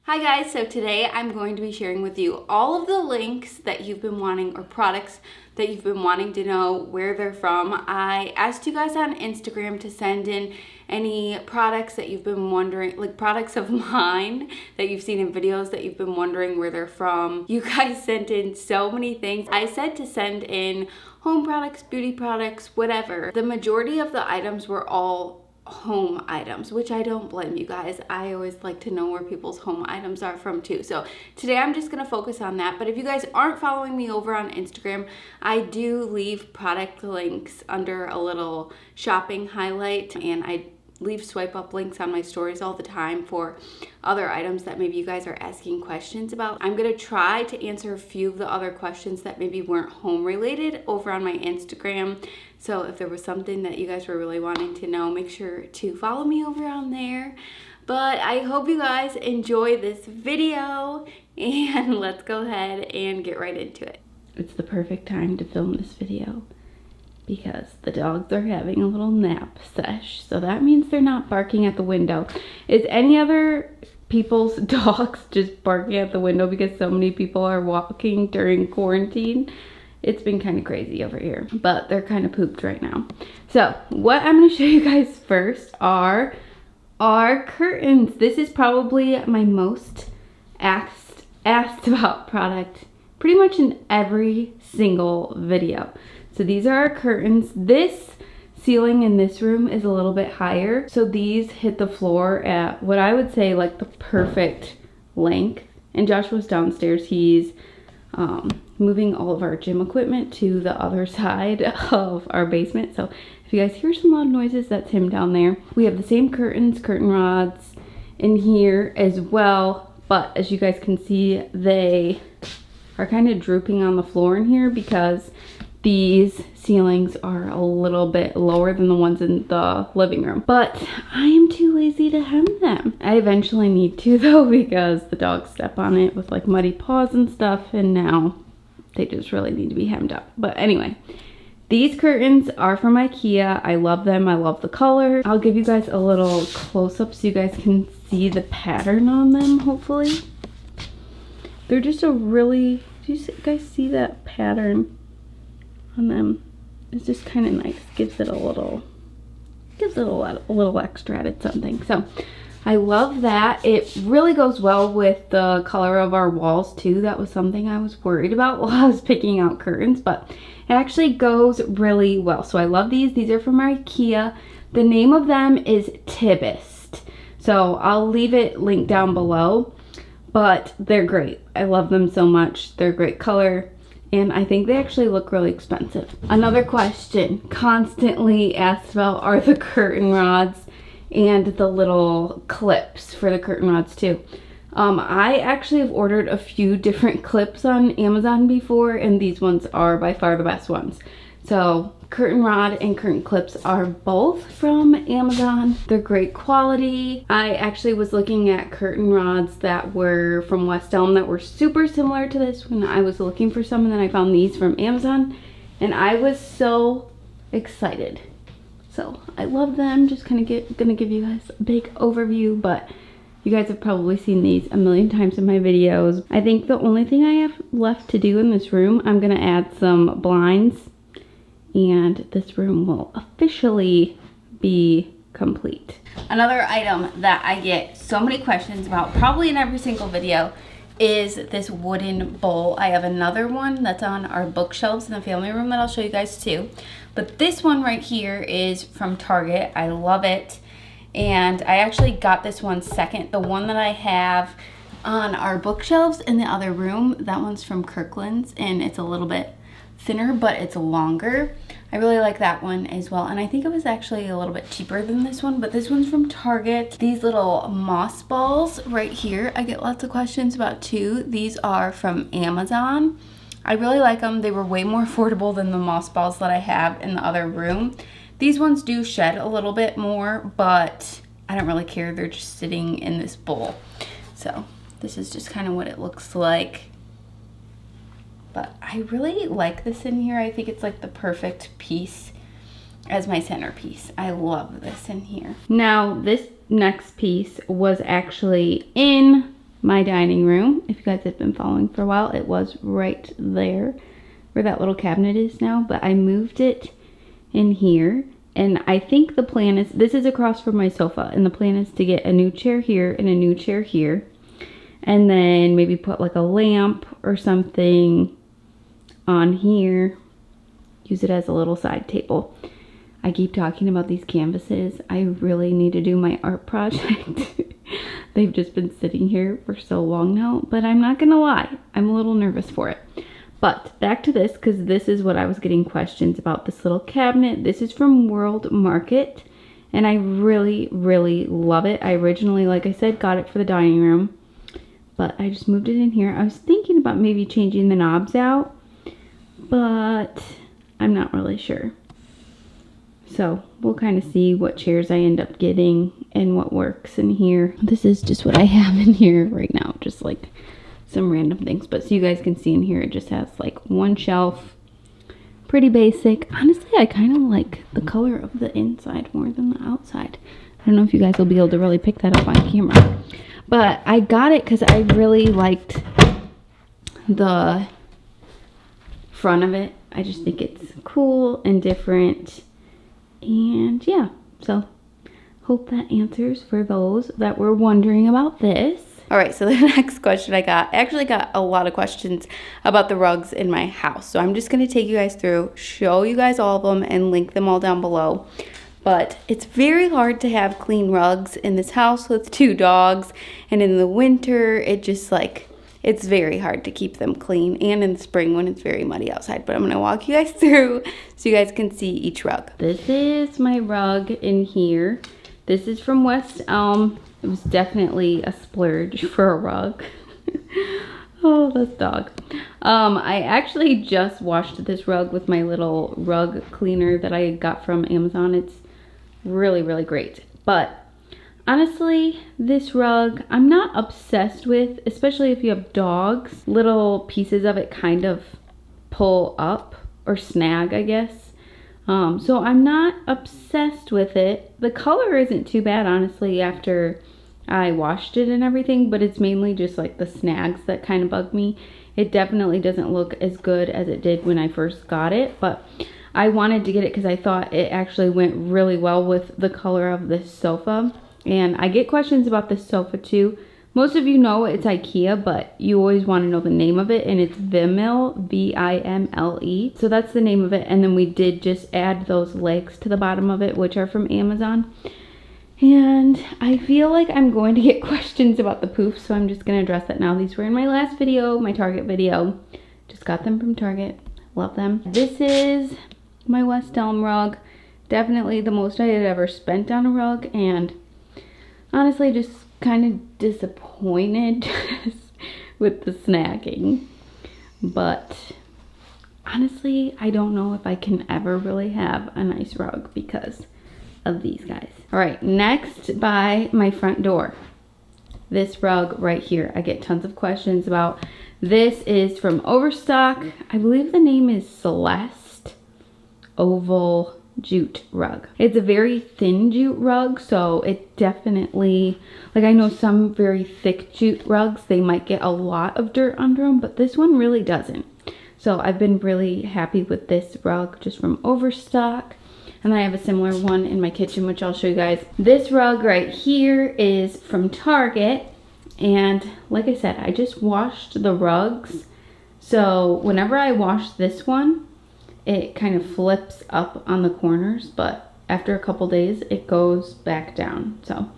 Hi guys, so today I'm going to be sharing with you all of the links that you've been wanting, or products that you've been wanting to know where they're from. I asked you guys on Instagram to send in any products that you've been wondering, like products of mine that you've seen in videos that you've been wondering where they're from. You guys sent in so many things. I said to send in home products, beauty products, whatever. The majority of the items were all home items, which I don't blame you guys. I always like to know where people's home items are from too. So today I'm just gonna focus on that. But if you guys aren't following me over on Instagram, I do leave product links under a little shopping highlight, and I leave swipe up links on my stories all the time for other items that maybe you guys are asking questions about. I'm gonna try to answer a few of the other questions that maybe weren't home related over on my Instagram. So if there was something that you guys were really wanting to know, make sure to follow me over on there. But I hope you guys enjoy this video, and let's go ahead and get right into it. It's the perfect time to film this video because the dogs are having a little nap sesh. So that means they're not barking at the window. Is any other people's dogs just barking at the window because so many people are walking during quarantine? It's been kind of crazy over here, but they're kind of pooped right now. So what I'm going to show you guys first are our curtains. This is probably my most asked about product pretty much in every single video. So these are our curtains. This ceiling in this room is a little bit higher, so these hit the floor at what I would say like the perfect length. And Joshua's downstairs. He's moving all of our gym equipment to the other side of our basement. So if you guys hear some loud noises, that's him down there. We have the same curtains, curtain rods in here as well, but as you guys can see, they are kind of drooping on the floor in here because these ceilings are a little bit lower than the ones in the living room. But I am too lazy to hem them. I eventually need to though, because the dogs step on it with like muddy paws and stuff, and now they just really need to be hemmed up. But anyway, these curtains are from IKEA. I love them. I love the color. I'll give you guys a little close-up so you guys can see the pattern on them, hopefully. They're just a really, do you guys see that pattern on them? It's just kind of nice. Gives it a little extra added something. So I love that. It really goes well with the color of our walls too. That was something I was worried about while I was picking out curtains, but it actually goes really well. So I love these. These are from IKEA. The name of them is TIBAST. So I'll leave it linked down below, but they're great. I love them so much. They're a great color, and I think they actually look really expensive. Another question constantly asked about are the curtain rods and the little clips for the curtain rods too. I actually have ordered a few different clips on Amazon before, and these ones are by far the best ones. So curtain rod and curtain clips are both from Amazon. They're great quality. I actually was looking at curtain rods that were from West Elm that were super similar to this when I was looking for some, and then I found these from Amazon, and I was so excited. So I love them. Just kind of gonna give you guys a big overview, but you guys have probably seen these a million times in my videos. I think the only thing I have left to do in this room, I'm gonna add some blinds, and this room will officially be complete. Another item that I get so many questions about, probably in every single video, is this wooden bowl. I have another one that's on our bookshelves in the family room that I'll show you guys too. But this one right here is from Target. I love it. And I actually got this one second. The one that I have on our bookshelves in the other room, that one's from Kirkland's, and it's a little bit thinner, but it's longer. I really like that one as well, and I think it was actually a little bit cheaper than this one, but this one's from Target. These little moss balls right here, I get lots of questions about too. These are from Amazon. I really like them. They were way more affordable than the moss balls that I have in the other room. These ones do shed a little bit more, but I don't really care. They're just sitting in this bowl. So this is just kind of what it looks like. But I really like this in here. I think it's like the perfect piece as my centerpiece. I love this in here. Now, this next piece was actually in my dining room. If you guys have been following for a while, it was right there where that little cabinet is now, but I moved it in here. And I think the plan is, this is across from my sofa, and the plan is to get a new chair here and a new chair here. And then maybe put like a lamp or something on here. Use it as a little side table. I keep talking about these canvases. I really need to do my art project. They've just been sitting here for so long now, but I'm not gonna lie, I'm a little nervous for it. But back to this, because this is what I was getting questions about, this little cabinet. This is from World Market, and I really, really love it. I originally, like I said, got it for the dining room, but I just moved it in here. I was thinking about maybe changing the knobs out, but I'm not really sure. So we'll kind of see what chairs I end up getting and what works in here. This is just what I have in here right now, just like some random things. But so you guys can see in here, it just has like one shelf, pretty basic. Honestly, I kind of like the color of the inside more than the outside. I don't know if you guys will be able to really pick that up on camera, but I got it because I really liked the front of it. I just think it's cool and different, and yeah, so hope that answers for those that were wondering about this. All right, so the next question I actually got a lot of questions about the rugs in my house. So I'm just gonna take you guys through, show you guys all of them, and link them all down below. But it's very hard to have clean rugs in this house with 2 dogs. And in the winter, it just like, it's very hard to keep them clean. And in the spring when it's very muddy outside. But I'm gonna walk you guys through so you guys can see each rug. This is my rug in here. This is from West Elm. It was definitely a splurge for a rug. Oh, this dog. I actually just washed this rug with my little rug cleaner that I got from Amazon. It's really, really great. But honestly, this rug, I'm not obsessed with, especially if you have dogs. Little pieces of it kind of pull up or snag, I guess. So I'm not obsessed with it. The color isn't too bad, honestly, after I washed it and everything, but it's mainly just like the snags that kind of bug me. It definitely doesn't look as good as it did when I first got it, but I wanted to get it because I thought it actually went really well with the color of this sofa. And I get questions about this sofa too. Most of you know it's IKEA, but you always want to know the name of it, and it's VIMLE, V-I-M-L-E. So that's the name of it, and then we did just add those legs to the bottom of it, which are from Amazon. And I feel like I'm going to get questions about the poofs, so I'm just going to address that now. These were in my last video, my Target video. Just got them from Target. Love them. This is my West Elm rug. Definitely the most I had ever spent on a rug, and honestly just kind of disappointed with the snagging. But honestly, I don't know if I can ever really have a nice rug because of these guys. All right, next by my front door. This rug right here, I get tons of questions about. This is from Overstock. I believe the name is Celeste Oval Jute rug. It's a very thin jute rug, so it definitely, like I know some very thick jute rugs, they might get a lot of dirt under them, but this one really doesn't. So I've been really happy with this rug just from Overstock. And then I have a similar one in my kitchen, which I'll show you guys. This rug right here is from Target. And like I said, I just washed the rugs. So whenever I wash this one, it kind of flips up on the corners, but after a couple days, it goes back down. So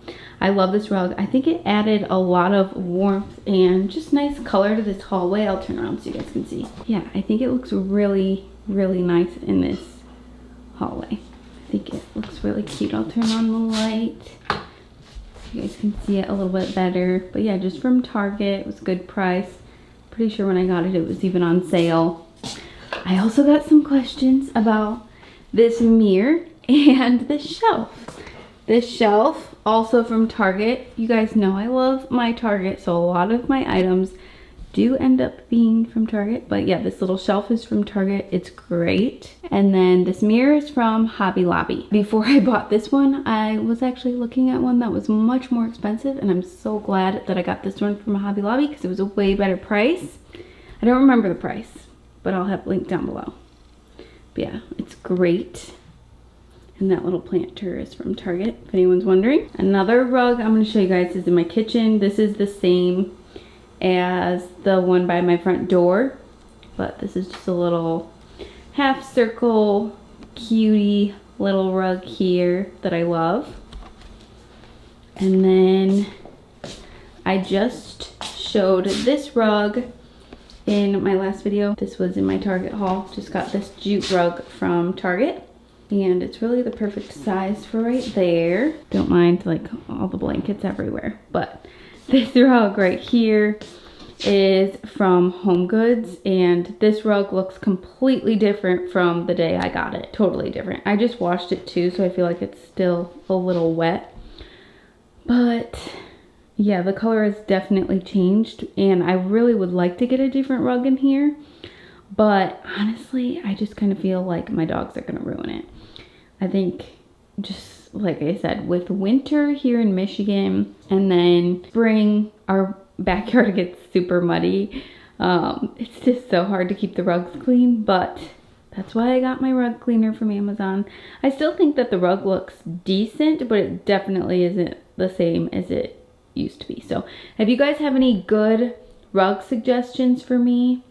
I love this rug. I think it added a lot of warmth and just nice color to this hallway. I'll turn around so you guys can see. Yeah, I think it looks really, really nice in this hallway. I think it looks really cute. I'll turn on the light so you guys can see it a little bit better. But yeah, just from Target. It was a good price. Pretty sure when I got it, it was even on sale. I also got some questions about this mirror and this shelf. This shelf, also from Target. You guys know I love my Target, so a lot of my items do end up being from Target. But yeah, this little shelf is from Target. It's great. And then this mirror is from Hobby Lobby. Before I bought this one, I was actually looking at one that was much more expensive, and I'm so glad that I got this one from Hobby Lobby because it was a way better price. I don't remember the price, but I'll have a link down below. But yeah, it's great. And that little planter is from Target, if anyone's wondering. Another rug I'm gonna show you guys is in my kitchen. This is the same as the one by my front door, but this is just a little half circle cutie little rug here that I love. And then I just showed this rug in my last video. This was in my Target haul. Just got this jute rug from Target. And it's really the perfect size for right there. Don't mind like all the blankets everywhere. But this rug right here is from Home Goods. And this rug looks completely different from the day I got it. Totally different. I just washed it too, so I feel like it's still a little wet. But yeah, the color has definitely changed. And I really would like to get a different rug in here. But honestly, I just kind of feel like my dogs are going to ruin it. I think, just like I said, with winter here in Michigan and then spring, our backyard gets super muddy. It's just so hard to keep the rugs clean, but that's why I got my rug cleaner from Amazon. I still think that the rug looks decent, but it definitely isn't the same as it used to be. So if you guys have any good rug suggestions for me,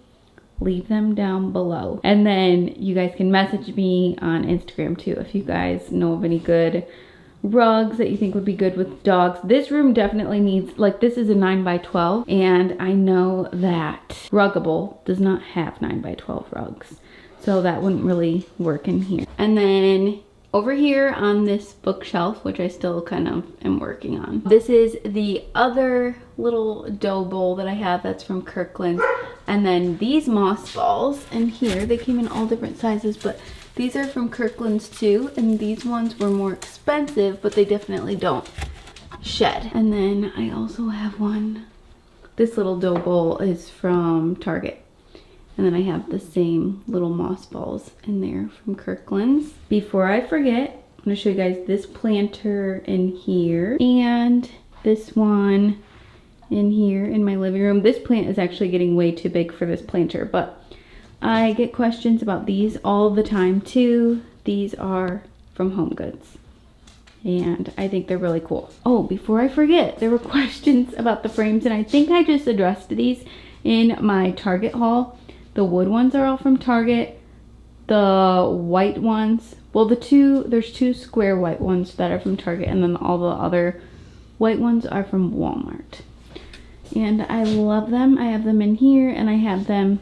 leave them down below. And then you guys can message me on Instagram too if you guys know of any good rugs that you think would be good with dogs. This room definitely needs, like, this is a 9x12, and I know that Ruggable does not have 9x12 rugs, so that wouldn't really work in here. And then over here on this bookshelf, which I still kind of am working on, this is the other little dough bowl that I have that's from Kirkland's. And then these moss balls in here, they came in all different sizes, but these are from Kirkland's too. And these ones were more expensive, but they definitely don't shed. And then I also have one. This little dough bowl is from Target. And then I have the same little moss balls in there from Kirkland's. Before I forget, I'm gonna show you guys this planter in here and this one in here in my living room. This plant is actually getting way too big for this planter, but I get questions about these all the time too. These are from Home Goods, and I think they're really cool. Oh, before I forget, there were questions about the frames, and I think I just addressed these in my Target haul. The wood ones are all from Target. The white ones, well, there's two square white ones that are from Target, and then all the other white ones are from Walmart. And I love them. I have them in here, and I have them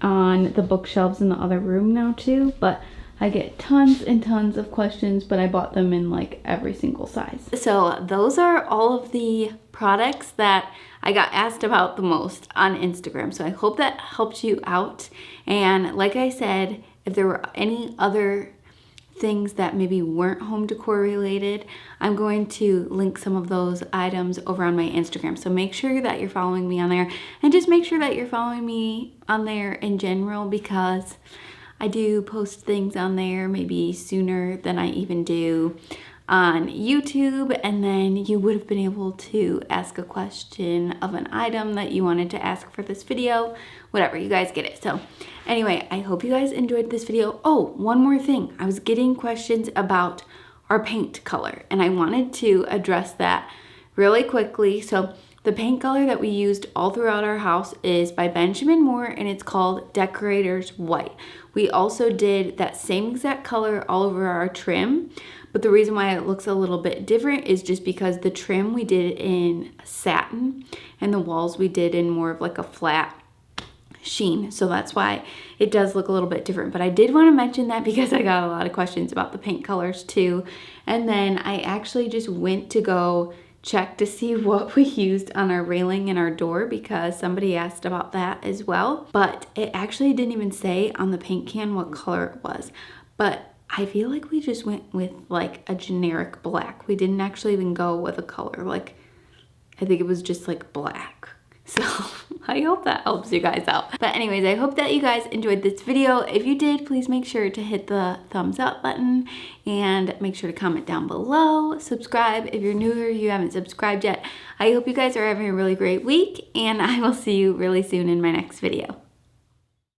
on the bookshelves in the other room now too. But I get tons and tons of questions, but I bought them in like every single size. So those are all of the products that I got asked about the most on Instagram. So I hope that helped you out. And like I said, if there were any other things that maybe weren't home decor related, I'm going to link some of those items over on my Instagram. So make sure that you're following me on there, and just make sure that you're following me on there in general, because I do post things on there maybe sooner than I even do on YouTube, and then you would have been able to ask a question of an item that you wanted to ask for this video, whatever, you guys get it. So anyway, I hope you guys enjoyed this video. Oh, one more thing. I was getting questions about our paint color, and I wanted to address that really quickly. So the paint color that we used all throughout our house is by Benjamin Moore, and it's called Decorator's White. We also did that same exact color all over our trim, but the reason why it looks a little bit different is just because the trim we did in satin, and the walls we did in more of like a flat sheen. So that's why it does look a little bit different. But I did want to mention that because I got a lot of questions about the paint colors too. And then I actually just went to go check to see what we used on our railing and our door, because somebody asked about that as well. But it actually didn't even say on the paint can what color it was. But I feel like we just went with like a generic black. We didn't actually even go with a color. Like, I think it was just like black. So I I hope that helps you guys out. But anyways, I hope that you guys enjoyed this video. If you did, please make sure to hit the thumbs up button and make sure to comment down below. Subscribe if you're new or you haven't subscribed yet. I hope you guys are having a really great week, and I will see you really soon in my next video.